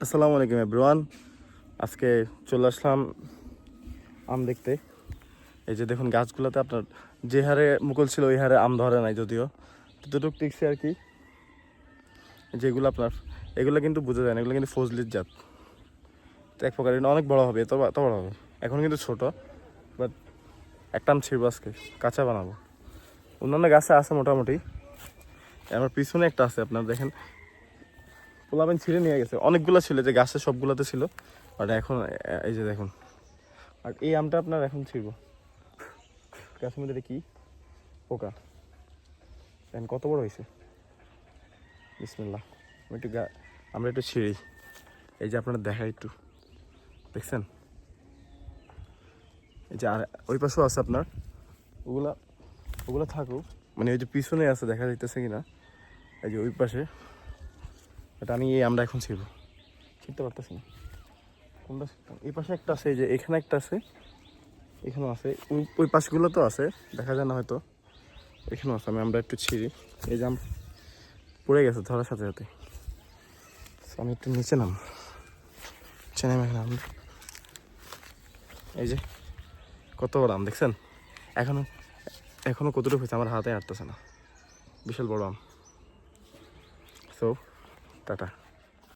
আসসালামু আলাইকুম এভরিওয়ান। আজকে চলে আসলাম আম দেখতে। এই যে দেখুন গাছগুলোতে আপনার যে হারে মুকুল ছিল ওই হারে আম ধরে নাই, যদিও যতটুকু টিকছে আর কি। যেগুলো আপনার এগুলো কিন্তু বোঝা যায় না, এগুলো কিন্তু ফজলির জাত। তো এক প্রকার অনেক বড় হবে, এত বড় হবে। এখন কিন্তু ছোট, বাট একটা আম ছিড়বো আজকে, কাঁচা বানাবো। অন্যান্য গাছে আছে মোটামুটি, আমার পিছনে একটা আছে আপনার দেখেন, পোলাবেন ছিঁড়ে নিয়ে গেছে। অনেকগুলো ছিল যে গাছে সবগুলোতে ছিল, বাট এখন এই যে দেখুন। আর এই আমটা আপনার এখন ছিড়ব। গাছের মধ্যে কি পোকা, দেখেন কত বড় হয়েছে। বিসমিল্লাহ, আমরা একটু ছিঁড়ি। এই যে আপনারা দেখা একটু দেখছেন, এই যে আর ওই পাশেও আছে আপনার। ওগুলা ওগুলো থাকুক, মানে ওই যে পিছনে আছে, দেখা যাইতেছে কিনা। এই যে ওই পাশে, এটা আমি আমরা এখন ছিড়ব। ছিঁড়তে পারতেছি না কোনটা ছিঁড়তাম। এই পাশে একটা আছে, এই যে এখানে একটা আছে, এখানেও আছে, ওই পাশগুলো তো আছে, দেখা যায় না হয়তো। এখানেও আছে, আমরা একটু ছিঁড়ি। এই যে আম পড়ে গেছে ধরার সাথে সাথে। আমি একটু নিচে নেমে গেলাম। এই যে কত বড় আম দেখছেন। এখনো কতটুকু হয়েছে আমার হাতে আটতেছে না, বিশাল বড় আম। So tata.